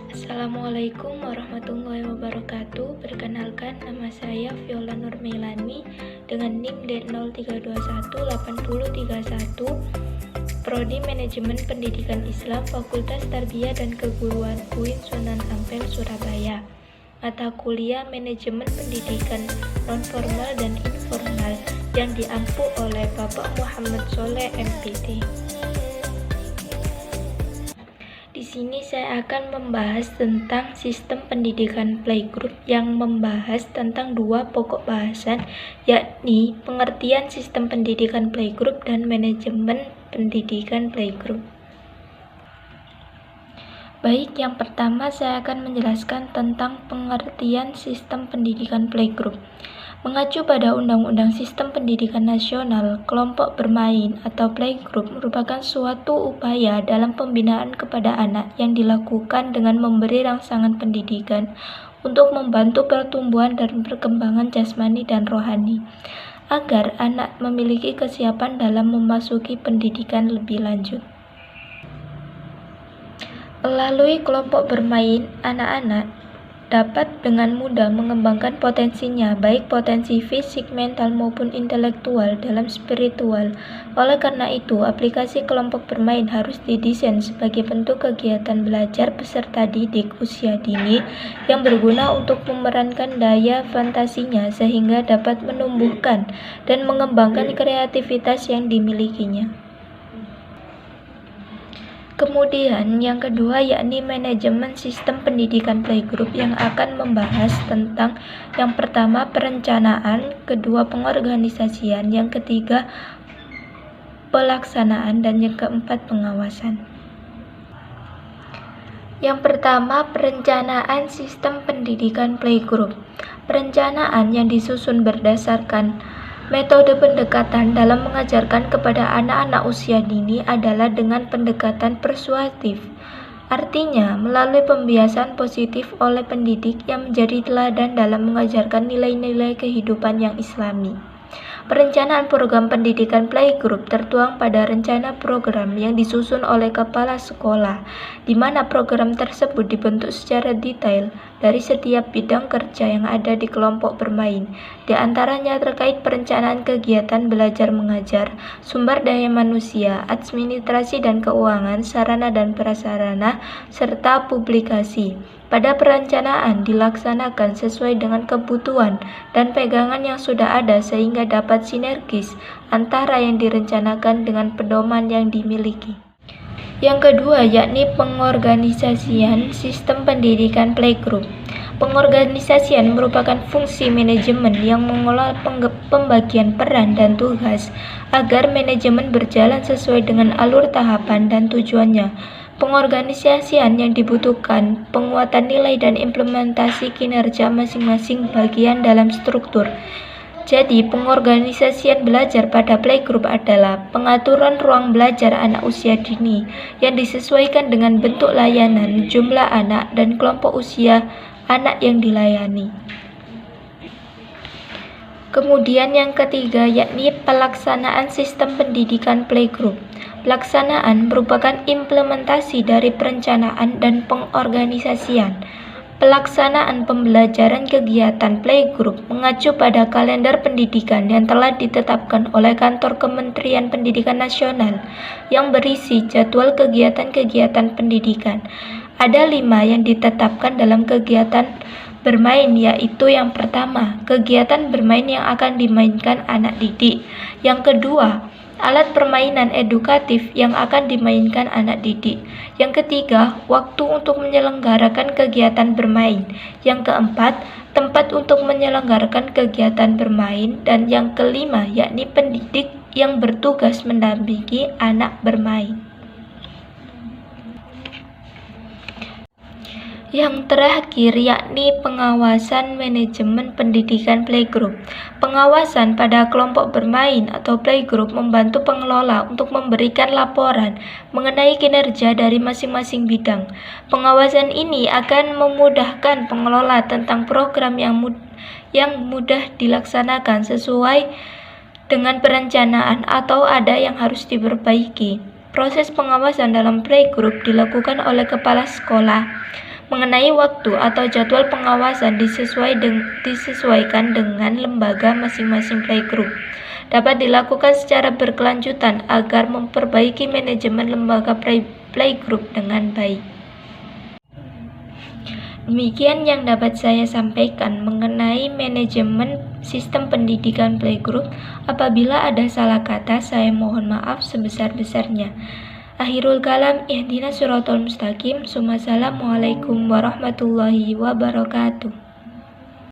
Assalamualaikum warahmatullahi wabarakatuh. Perkenalkan, nama saya Viola Nurmeilani dengan NIM D03218031, Prodi Manajemen Pendidikan Islam, Fakultas Tarbiyah dan Keguruan UIN Sunan Ampel, Surabaya. Mata kuliah Manajemen Pendidikan Non-Formal dan Informal yang diampu oleh Bapak Muhammad Soleh MPT. Di sini saya akan membahas tentang sistem pendidikan playgroup yang membahas tentang dua pokok bahasan, yakni pengertian sistem pendidikan playgroup dan manajemen pendidikan playgroup. Baik, yang pertama saya akan menjelaskan tentang pengertian sistem pendidikan playgroup. Mengacu pada Undang-Undang Sistem Pendidikan Nasional, kelompok bermain atau playgroup merupakan suatu upaya dalam pembinaan kepada anak yang dilakukan dengan memberi rangsangan pendidikan untuk membantu pertumbuhan dan perkembangan jasmani dan rohani, agar anak memiliki kesiapan dalam memasuki pendidikan lebih lanjut. Melalui kelompok bermain, anak-anak dapat dengan mudah mengembangkan potensinya, baik potensi fisik, mental, maupun intelektual dalam spiritual. Oleh karena itu, aplikasi kelompok bermain harus didesain sebagai bentuk kegiatan belajar peserta didik usia dini yang berguna untuk memerankan daya fantasinya sehingga dapat menumbuhkan dan mengembangkan kreativitas yang dimilikinya. Kemudian yang kedua yakni manajemen sistem pendidikan playgroup yang akan membahas tentang yang pertama perencanaan, kedua pengorganisasian, yang ketiga pelaksanaan, dan yang keempat pengawasan. Yang pertama, perencanaan sistem pendidikan playgroup. Perencanaan yang disusun berdasarkan metode pendekatan dalam mengajarkan kepada anak-anak usia dini adalah dengan pendekatan persuasif. Artinya, melalui pembiasaan positif oleh pendidik yang menjadi teladan dalam mengajarkan nilai-nilai kehidupan yang islami. Perencanaan program pendidikan playgroup tertuang pada rencana program yang disusun oleh kepala sekolah, di mana program tersebut dibentuk secara detail dari setiap bidang kerja yang ada di kelompok bermain, di antaranya terkait perencanaan kegiatan belajar mengajar, sumber daya manusia, administrasi dan keuangan, sarana dan prasarana, serta publikasi. Pada perencanaan dilaksanakan sesuai dengan kebutuhan dan pegangan yang sudah ada sehingga dapat sinergis antara yang direncanakan dengan pedoman yang dimiliki. Yang kedua yakni pengorganisasian sistem pendidikan playgroup. Pengorganisasian merupakan fungsi manajemen yang mengelola pembagian peran dan tugas agar manajemen berjalan sesuai dengan alur tahapan dan tujuannya. Pengorganisasian yang dibutuhkan penguatan nilai dan implementasi kinerja masing-masing bagian dalam struktur. Jadi, pengorganisasian belajar pada playgroup adalah pengaturan ruang belajar anak usia dini yang disesuaikan dengan bentuk layanan, jumlah anak, dan kelompok usia anak yang dilayani. Kemudian yang ketiga yakni pelaksanaan sistem pendidikan playgroup. Pelaksanaan merupakan implementasi dari perencanaan dan pengorganisasian. Pelaksanaan pembelajaran kegiatan playgroup mengacu pada kalender pendidikan yang telah ditetapkan oleh Kantor Kementerian Pendidikan Nasional yang berisi jadwal kegiatan-kegiatan pendidikan. Ada 5 yang ditetapkan dalam kegiatan bermain, yaitu yang pertama, kegiatan bermain yang akan dimainkan anak didik. Yang kedua, alat permainan edukatif yang akan dimainkan anak didik. Yang ketiga, waktu untuk menyelenggarakan kegiatan bermain. Yang keempat, tempat untuk menyelenggarakan kegiatan bermain. Dan yang kelima, yakni pendidik yang bertugas mendampingi anak bermain. Yang terakhir yakni pengawasan manajemen pendidikan playgroup. Pengawasan pada kelompok bermain atau playgroup membantu pengelola untuk memberikan laporan mengenai kinerja dari masing-masing bidang. Pengawasan ini akan memudahkan pengelola tentang program yang mudah dilaksanakan sesuai dengan perencanaan atau ada yang harus diperbaiki. Proses pengawasan dalam playgroup dilakukan oleh kepala sekolah Mengenai waktu atau jadwal pengawasan disesuaikan dengan lembaga masing-masing playgroup. Dapat dilakukan secara berkelanjutan agar memperbaiki manajemen lembaga playgroup dengan baik. Demikian yang dapat saya sampaikan mengenai manajemen sistem pendidikan playgroup. Apabila ada salah kata, saya mohon maaf sebesar-besarnya. Akhirul kalam, ihdinas siratal mustaqim. Assalamualaikum warahmatullahi wabarakatuh.